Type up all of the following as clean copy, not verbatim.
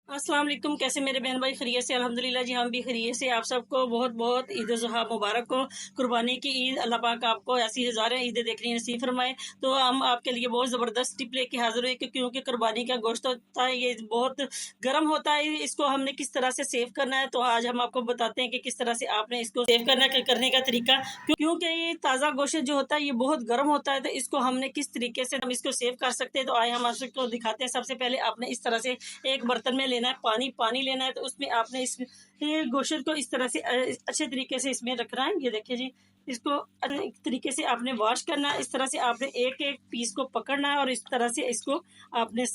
अस्सलाम वालेकुम। कैसे मेरे बहन भाई खैरियत से? अल्हम्दुलिल्लाह जी, हम भी खैरियत से। आप सबको बहुत बहुत ईद ज़ुहा मुबारक हो। कुर्बानी की ईद, अल्लाह पाक आपको ऐसी हज़ारें ईदें देखनी नसीब फरमाए। तो हम आपके लिए बहुत ज़बरदस्त टिप लेके हाज़िर हुए क्योंकि कुर्बानी का गोश्त होता है, ये बहुत गर्म होता है। इसको हमने किस तरह से सेव करना है, तो आज हम आपको बताते हैं कि किस तरह से आपने इसको सेव करने का तरीका। क्योंकि ये ताज़ा गोश्त जो होता है ये बहुत गर्म होता है, तो इसको हमने किस तरीके से हम इसको सेव कर सकते हैं, तो आए हम आपको दिखाते हैं। सबसे पहले आपने इस तरह से एक बर्तन में लेना है, पानी लेना है, तो उसमें आपने इस ये गोश्त को इस तरह से अच्छे तरीके से इसमें रखना है। ये देखिए जी, इसको अच्छे तरीके से आपने वॉश करना है। इस तरह से आपने एक एक पीस को पकड़ना है और इस तरह से इसको आपने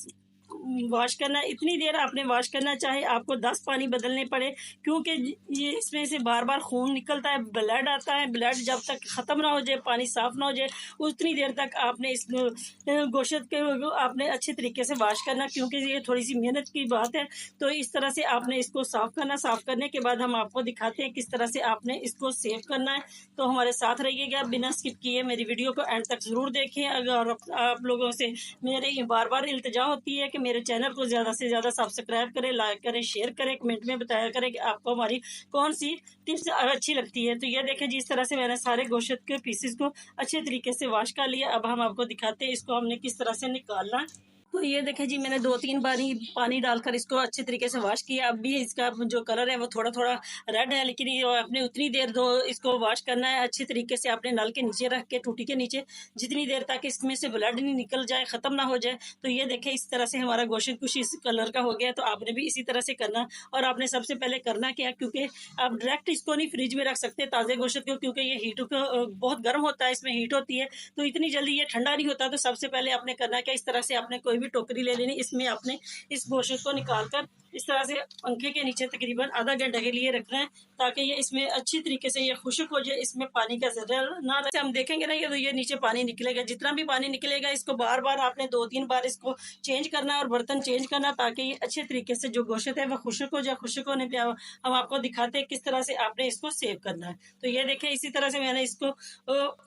वॉश करना है। इतनी देर आपने वॉश करना, चाहे आपको 10 पानी बदलने पड़े, क्योंकि ये इसमें से बार बार खून निकलता है, ब्लड आता है। ब्लड जब तक ख़त्म ना हो जाए, पानी साफ़ ना हो जाए, उतनी देर तक आपने इस गोश्त के आपने अच्छे तरीके से वॉश करना, क्योंकि ये थोड़ी सी मेहनत की बात है। तो इस तरह से आपने इसको साफ़ करना। साफ़ करने के बाद हम आपको दिखाते हैं किस तरह से आपने इसको सेव करना है। तो हमारे साथ रहिएगा, बिना स्किप किए मेरी वीडियो को एंड तक ज़रूर देखें। अगर आप लोगों से मेरी बार बार इल्तिजा होती है कि मेरे चैनल को ज़्यादा से ज़्यादा सब्सक्राइब करें, लाइक करें, शेयर करें, कमेंट में बताया करें कि आपको हमारी कौन सी टिप्स अच्छी लगती है। तो ये देखें, जिस तरह से मैंने सारे गोश्त के पीसेस को अच्छे तरीके से वॉश कर लिया। अब हम आपको दिखाते हैं इसको हमने किस तरह से निकालना है। तो ये देखें जी, मैंने 2-3 बारी पानी डालकर इसको अच्छे तरीके से वॉश किया। अब भी इसका जो कलर है वो थोड़ा-थोड़ा रेड है, लेकिन ये आपने उतनी देर दो इसको वॉश करना है अच्छे तरीके से। आपने नल के नीचे रख के, टूटी के नीचे, जितनी देर तक इसमें से ब्लड नहीं निकल जाए, ख़त्म ना हो जाए। तो ये देखें, इस तरह से हमारा गोश्त कुछ इस कलर का हो गया। तो आपने भी इसी तरह से करना। और आपने सबसे पहले करना क्या, क्योंकि आप डायरेक्ट इसको नहीं फ्रिज में रख सकते ताज़े गोश्त को, क्योंकि ये हीट बहुत गर्म होता है, इसमें हीट होती है, तो इतनी जल्दी ये ठंडा नहीं होता। तो सबसे पहले आपने करना क्या, इस तरह से आपने कोई भी टोकरी ले लेनी, इसमें आपने इस गोश्त को निकाल कर इस तरह से पंखे के नीचे तकरीबन आधा घंटे के लिए रखना है, ताकि ये इसमें अच्छी तरीके से ये खुश्क हो जाए, इसमें पानी का ज़रा ना रहे। हम देखेंगे ना, ये तो ये नीचे पानी निकलेगा। जितना भी पानी निकलेगा, इसको बार बार आपने 2-3 बार इसको चेंज करना है और बर्तन चेंज करना, ताकि ये अच्छे तरीके से जो गोश्त है वह खुश्क हो जाए। खुश्क होने पे हम आपको दिखाते हैं किस तरह से आपने इसको सेव करना है। तो ये देखें, इसी तरह से मैंने इसको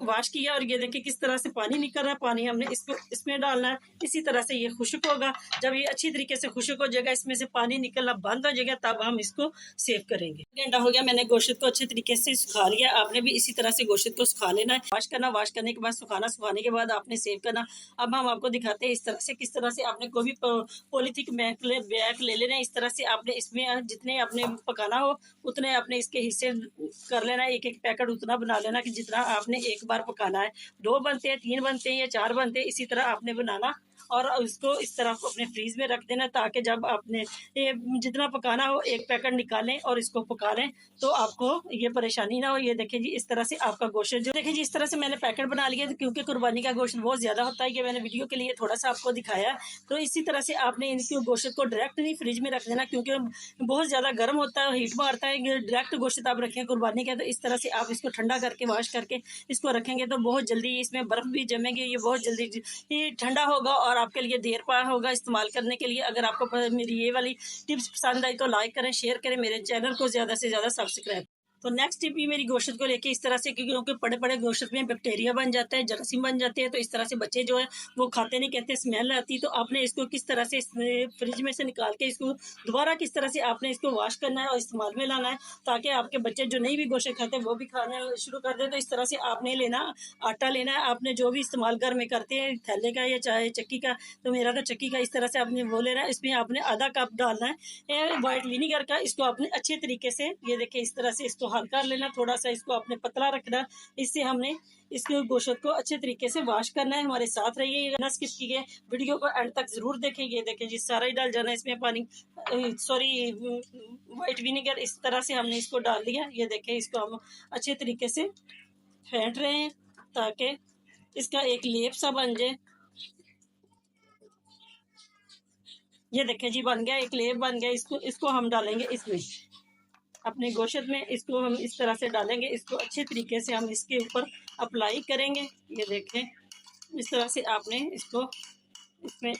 वॉश किया और ये देखिए किस तरह से पानी निकल रहा है। पानी हमने इसको इसमें डालना है। इसी तरह से ये खुश्क होगा। जब ये अच्छी तरीके से खुश्क हो जाएगा, इसमें से पानी निकलना बंद हो जाएगा, तब हम इसको सेव करेंगे। घंटा हो गया, मैंने गोश्त को अच्छे तरीके से सुखा लिया। आपने भी इसी तरह से गोश्त को सुखा लेना है। वॉश करना, वॉश करने के बाद सुखाना, सुखाने के बाद आपने सेव करना। अब हम आपको दिखाते हैं इस तरह से किस तरह से आपने कोई भी पॉलीथीन बैग ले लेना है। इस तरह से आपने इसमें जितने आपने पकाना हो उतने आपने इसके हिस्से कर लेना है। एक एक पैकेट उतना बना लेना कि जितना आपने एक बार पकाना है। 2 बनते हैं, 3 बनते हैं या 4 बनते हैं, इसी तरह आपने बनाना और उसको इस तरह को अपने फ्रीज में रख देना, ताकि जब आपने ये जितना पकाना हो एक पैकेट निकालें और इसको पका लें, तो आपको ये परेशानी ना हो। ये देखें जी, इस तरह से आपका गोश्त जो देखें जी, इस तरह से मैंने पैकेट बना लिया, क्योंकि कुर्बानी का गोश्त बहुत ज़्यादा होता है। ये मैंने वीडियो के लिए थोड़ा सा आपको दिखाया। तो इसी तरह से आपने इनके गोश्त को डायरेक्ट नहीं फ्रिज में रख देना, क्योंकि बहुत ज़्यादा गर्म होता है, हीट मारता है। डायरेक्ट गोश्त आप रखें कुर्बानी का, तो इस तरह से आप इसको ठंडा करके वॉश करके इसको रखेंगे, तो बहुत जल्दी इसमें बर्फ़ भी जमेगी। ये बहुत जल्दी ये ठंडा होगा और आपके लिए देर पार होगा इस्तेमाल करने के लिए। अगर आपको मेरी ये वाली टिप्स पसंद आई तो लाइक करें, शेयर करें, मेरे चैनल को ज़्यादा से ज़्यादा सब्सक्राइब। तो नेक्स्ट टिप भी मेरी गोश्त को लेके इस तरह से, क्योंकि बड़े-बड़े गोश्त में बैक्टीरिया बन जाता है, जरासीम बन जाते हैं, तो इस तरह से बच्चे जो है वो खाते नहीं, कहते स्मेल आती। तो आपने इसको किस तरह से फ्रिज में से निकाल के इसको दोबारा किस तरह से आपने इसको वॉश करना है और इस्तेमाल में लाना है, ताकि आपके बच्चे जो नहीं भी गोश्त खाते वो भी खाना शुरू कर दें। तो इस तरह से आपने लेना, आटा लेना है, आपने जो भी इस्तेमाल घर में करते हैं, थैले का या चाहे चक्की का, तो मेरा तो चक्की का, इस तरह से आपने वो लेना है। इसमें आपने आधा कप डालना है वाइट विनीगर का। इसको आपने अच्छे तरीके से, ये देखिए, इस तरह से इसको हल्का लेना, थोड़ा सा इसको आपने पतला रखना। इससे हमने इसको गोश्त को अच्छे तरीके से वॉश करना है। हमारे साथ रहिए, ना स्किप कीजिए, वीडियो को एंड तक जरूर देखें। ये देखें जी, सारा ही डाल जाना है इसमें पानी, सॉरी वाइट विनीगर। इस तरह से हमने इसको डाल दिया। ये देखें, इसको हम अच्छे तरीके से फेंट रहे हैं, ताकि इसका एक लेप सा बन जाए। ये देखें जी, बन गया, एक लेप बन गया। इसको इसको हम डालेंगे इसमें, अपने गोश्त में। इसको हम इस तरह से डालेंगे, इसको अच्छे तरीके से हम इसके ऊपर अप्लाई करेंगे। ये देखें, इस तरह से आपने इसको इसमें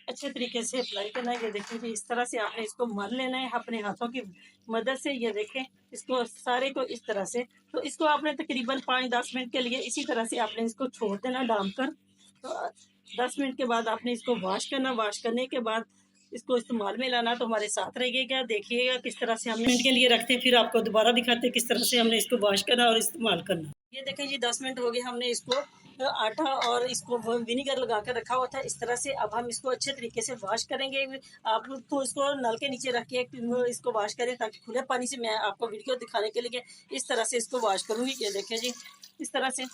अच्छे तरीके से अप्लाई करना है। ये देखें कि इस तरह से आपने इसको मल लेना है अपने हाथों की मदद से। ये देखें, इसको सारे को इस तरह से, तो इसको आपने तकरीबन 5-10 मिनट के लिए इसी तरह से आपने इसको छोड़ देना डाल कर। तो 10 मिनट के बाद आपने इसको वॉश करना। वॉश करने के बाद इसको इस्तेमाल में लाना, तो हमारे साथ रहिएगा, देखिएगा किस तरह से हमने मिनट के लिए रखते हैं, फिर आपको दोबारा दिखाते हैं किस तरह से हमने इसको वॉश करना और इस्तेमाल करना। ये देखें जी 10 मिनट हो गए, हमने इसको आटा और इसको विनीगर लगा कर रखा हुआ था इस तरह से। अब हम इसको अच्छे तरीके से वॉश करेंगे। आप तो इसको नल के नीचे रख के इसको वॉश करें, ताकि खुले पानी से मैं आपको वीडियो दिखाने के लिए इस तरह से इसको वॉश करूँगी। ये देखें जी इस तरह से,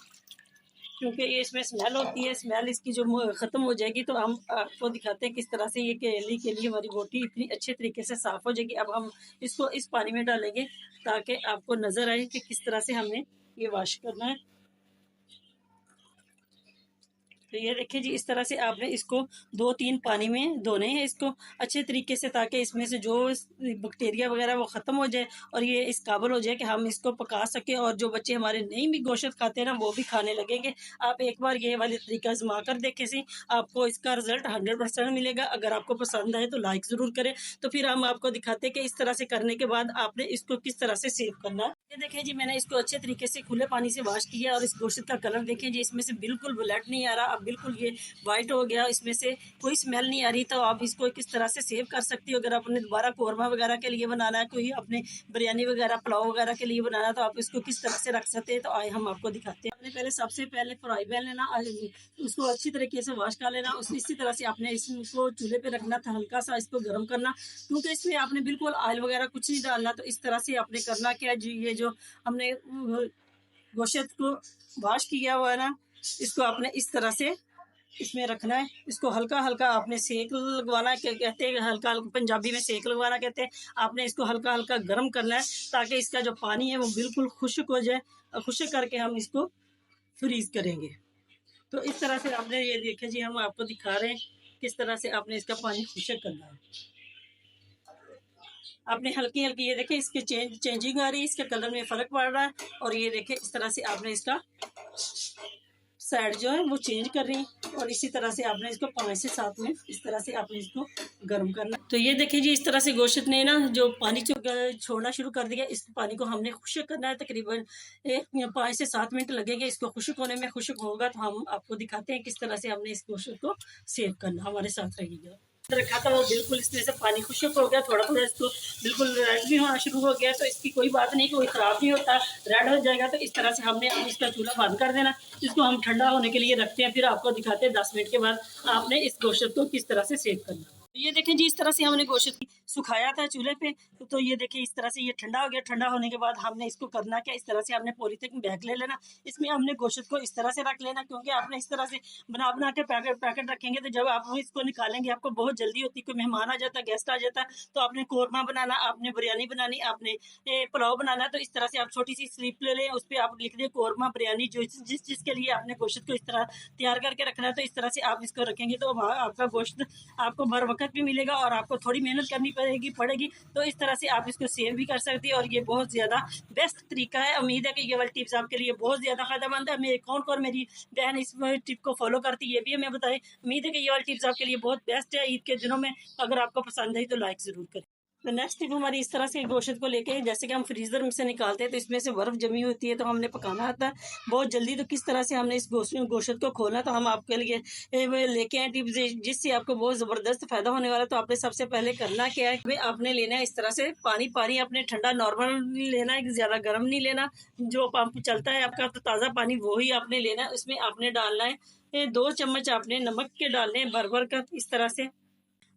क्योंकि ये इसमें स्मेल होती है, स्मेल इसकी जो ख़त्म हो जाएगी तो हम आपको दिखाते हैं किस तरह से ये केली के लिए हमारी बोटी इतनी अच्छे तरीके से साफ़ हो जाएगी। अब हम इसको इस पानी में डालेंगे ताकि आपको नज़र आए कि किस तरह से हमने ये वॉश करना है। तो ये देखिए जी इस तरह से आपने इसको 2-3 पानी में धोने हैं इसको अच्छे तरीके से, ताकि इसमें से जो बैक्टीरिया वगैरह वो ख़त्म हो जाए और ये इस काबिल हो जाए कि हम इसको पका सकें, और जो बच्चे हमारे नहीं भी गोश्त खाते हैं ना वो भी खाने लगेंगे। आप एक बार ये वाली तरीका आजमा कर देखें सी, आपको इसका रिज़ल्ट 100% मिलेगा। अगर आपको पसंद आए तो लाइक ज़रूर करें। तो फिर हम आपको दिखाते हैं कि इस तरह से करने के बाद आपने इसको किस तरह से सेव करना है। ये देखें जी मैंने इसको अच्छे तरीके से खुले पानी से वॉश किया, और इस गोश्त का कलर देखें जी इसमें से बिल्कुल ब्लैक नहीं आ रहा, अब बिल्कुल ये वाइट हो गया, इसमें से कोई स्मेल नहीं आ रही। तो आप इसको किस तरह से सेव कर सकती हो। अगर आपने दोबारा कौरमा वगैरह के लिए बनाना है, कोई अपने बिरयानी वगैरह पुलाव वगैरह के लिए बनाना है, तो आप इसको किस तरह से रख सकते हैं। तो आए हम आपको दिखाते हैं। आपने पहले सबसे पहले फ्राई पैन लेना, उसको अच्छी तरीके से वॉश कर लेना। इसी तरह से आपने इसको चूल्हे पे रखना था, हल्का सा इसको गर्म करना, क्योंकि इसमें आपने बिल्कुल ऑयल वगैरह कुछ नहीं डालना। तो इस तरह से आपने करना क्या जी, ये जो हमने गोश्त को वॉश किया हुआ है ना, इसको आपने इस तरह से इसमें रखना है। इसको हल्का हल्का आपने सेक लगवाना है, कहते हैं हल्का हल्का, पंजाबी में सेक लगवाना कहते हैं। आपने इसको हल्का हल्का गर्म करना है ताकि इसका जो पानी है वो बिल्कुल खुश्क हो जाए, और खुश्क करके हम इसको फ्रीज करेंगे। तो इस तरह से आपने ये देखिए जी, हम आपको दिखा रहे हैं किस तरह से आपने इसका पानी खुश्क करना है। आपने हल्की हल्की ये देखिए इसकी चेंजिंग आ रही है, इसके कलर में फ़र्क पड़ रहा है। और ये देखिए इस तरह से आपने इसका साइड जो है वो चेंज कर रही है, और इसी तरह से आपने इसको 5 से 7 मिनट इस तरह से आपने इसको गर्म करना। तो ये देखिए जी इस तरह से गोश्त ने ना जो पानी छोड़ना शुरू कर दिया, इस पानी को हमने खुश्क करना है। तकरीबन 5 से 7 मिनट लगेंगे इसको खुश्क होने में। खुश्क होगा तो हम आपको दिखाते हैं किस तरह से हमने इस गोश्त को सेव करना। हमारे साथ रहिएगा। रखा था वो बिल्कुल इसमें से पानी खुश्क हो गया, थोड़ा थोड़ा इसको बिल्कुल रेड भी होना शुरू हो गया। तो इसकी कोई बात नहीं, कोई ख़राब नहीं होता, रेड हो जाएगा। तो इस तरह से हमने इसका चूल्हा बंद कर देना। इसको हम ठंडा होने के लिए रखते हैं, फिर आपको दिखाते हैं 10 मिनट के बाद आपने इस गोश्त को किस तरह से सेव करना। ये देखें जी इस तरह से हमने गोश्त सुखाया था चूल्हे पे। तो ये देखिए इस तरह से ये ठंडा हो गया। ठंडा होने के बाद हमने इसको करना क्या, इस तरह से हमने पॉलीथीन बैग ले लेना, इसमें हमने गोश्त को इस तरह से रख लेना, क्योंकि आपने इस तरह से बना बना के पैकेट रखेंगे तो जब आप इसको निकालेंगे आपको बहुत जल्दी होती है। कोई मेहमान आ जाता है, गेस्ट आ जाता है, तो आपने कौरमा बनाना, आपने बिरयानी बनानी, आपने पुलाव बनाना, तो इस तरह से आप छोटी सी स्लिप ले लें, उस पर आप लिख दें कौरमा बिरयानी, जो जिस चीज़ के लिए आपने गोश्त को इस तरह तैयार करके रखना है। तो इस तरह से आप इसको रखेंगे तो आपका गोश्त आपको बर वक्त भी मिलेगा, और आपको थोड़ी मेहनत करनी पड़ेगी। तो इस तरह से आप इसको सेव भी कर सकती है, और ये बहुत ज़्यादा बेस्ट तरीका है। उम्मीद है कि ये वाली टिप्स आपके लिए बहुत ज़्यादा फ़ायदेमंद है। मेरे कौन कौन मेरी बहन इस टिप को फॉलो करती है ये भी हमें बताएं। उम्मीद है कि ये वाली टिप्स आपके लिए बहुत बेस्ट है ईद के दिनों में। अगर आपको पसंद है तो लाइक ज़रूर करें। तो नेक्स्ट टिप हमारी इस तरह से गोश्त को लेके, जैसे कि हम फ्रीज़र में से निकालते हैं तो इसमें से बर्फ़ जमी होती है, तो हमने पकाना आता है बहुत जल्दी। तो किस तरह से हमने इस गोश्त को खोलना, तो हम आपके लिए लेके आए टिप्स जिससे आपको बहुत ज़बरदस्त फ़ायदा होने वाला है। तो आपने सबसे पहले करना क्या है, आपने लेना है इस तरह से पानी अपने ठंडा नॉर्मल लेना है, ज़्यादा गर्म नहीं लेना। जो पंप चलता है आपका तो ताज़ा पानी वो ही आपने लेना है। उसमें आपने डालना है 2 चम्मच आपने नमक के डालने हैं भर कर। इस तरह से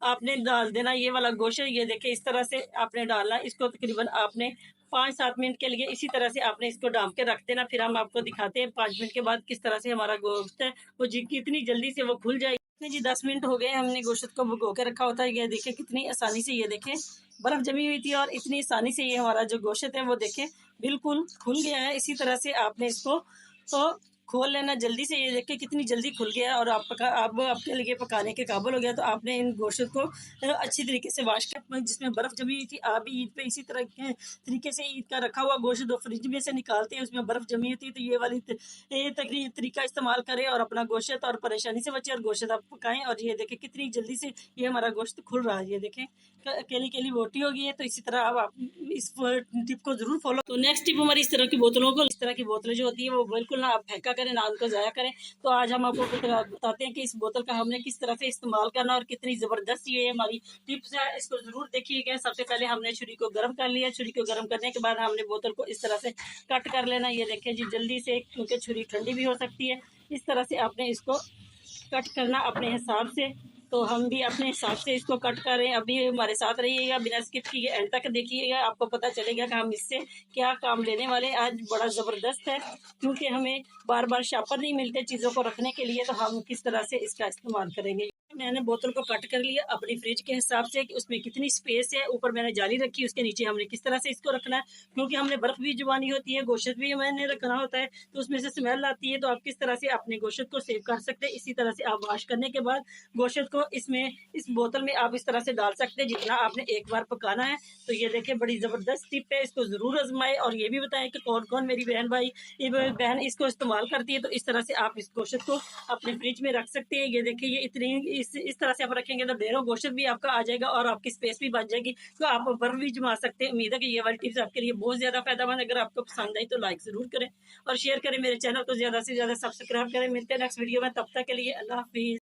आपने डाल देना ये वाला गोश्त। ये देखिए इस तरह से आपने डालना, इसको तकरीबन आपने 5-7 मिनट के लिए इसी तरह से आपने इसको डाल के रख देना। फिर हम आपको दिखाते हैं 5 मिनट के बाद किस तरह से हमारा गोश्त है वो कितनी जल्दी से वो खुल जाएगी। जी 10 मिनट हो गए, हमने गोश्त को भिगो के रखा होता है। ये देखिए कितनी आसानी से, ये देखें बर्फ़ जमी हुई थी और इतनी आसानी से ये हमारा जो गोश्त है वो देखें बिल्कुल खुल गया है। इसी तरह से आपने इसको तो खोल लेना जल्दी से। ये देखिए कितनी जल्दी खुल गया, और आप आपके लिए पकाने के काबिल हो गया। तो आपने इन गोश्त को अच्छी तरीके से वॉश कर, जिसमें बर्फ़ जमी हुई थी, आप भी ईद पे इसी तरह के तरीके से ईद का रखा हुआ गोश्त दो फ्रिज में से निकालते हैं, उसमें बर्फ़ जमी होती है। तो ये वाली तरीका इस्तेमाल करें और अपना गोश्त और परेशानी से बचे और गोश्त आप पकाएं। और ये देखें कितनी जल्दी से ये हमारा गोश्त खुल रहा है। ये देखें केली बोटी हो गई है। तो इसी तरह अब आप इस टिप को ज़रूर फॉलो। तो नेक्स्ट टिप हमारी इस तरह की बोतलों को, इस तरह की बोतलें जो होती है वो बिल्कुल ना आप फेंका करें ना उनको ज़ाया करें। तो आज हम आपको बताते हैं कि इस बोतल का हमने किस तरह से इस्तेमाल करना और कितनी ज़बरदस्त ये हमारी टिप्स है, इसको ज़रूर देखिएगा। सबसे पहले हमने छुरी को गर्म कर लिया। छुरी को गर्म करने के बाद हमने बोतल को इस तरह से कट कर लेना। ये देखें जी, जल्दी से, क्योंकि छुरी ठंडी भी हो सकती है। इस तरह से आपने इसको कट करना अपने हिसाब से। तो हम भी अपने हिसाब से इसको कट कर रहे हैं। अभी हमारे साथ रहिएगा, बिना स्किप किए एंड तक देखिएगा, आपको पता चलेगा कि हम इससे क्या काम लेने वाले हैं। आज बड़ा ज़बरदस्त है, क्योंकि हमें बार बार शापर नहीं मिलते चीज़ों को रखने के लिए, तो हम किस तरह से इसका इस्तेमाल करेंगे। मैंने बोतल को कट कर लिया अपनी फ्रिज के हिसाब से कि उसमें कितनी स्पेस है। ऊपर मैंने जाली रखी, उसके नीचे हमने किस तरह से इसको रखना है, क्योंकि हमने बर्फ़ भी जमानी होती है, गोश्त भी मैंने रखना होता है, तो उसमें से स्मेल आती है। तो आप किस तरह से अपने गोश्त को सेव कर सकते हैं। इसी तरह से आप वॉश करने के बाद गोश्त को इसमें, इस बोतल में आप इस तरह से डाल सकते हैं जितना आपने एक बार पकाना है। तो ये देखें, बड़ी ज़बरदस्त टिप है, इसको ज़रूर आजमाएं और ये भी बताएं कि कौन कौन मेरी बहन भाई बहन इसको इस्तेमाल करती है। तो इस तरह से आप इस गोश्त को अपने फ्रिज में रख सकते हैं। ये देखिए, ये इतनी इस तरह से आप रखेंगे तो ढेरों गोश्त भी आपका आ जाएगा और आपकी स्पेस भी बच जाएगी। तो आप बर्फ भी जमा सकते हैं। उम्मीद है कि ये वाली टिप्स आपके लिए बहुत ज़्यादा फायदेमंद। अगर आपको पसंद आई तो लाइक ज़रूर करें और शेयर करें। मेरे चैनल को ज़्यादा से ज़्यादा सब्सक्राइब करें। मिलते हैं नेक्स्ट वीडियो में, तब तक के लिए अल्लाह हाफिज़।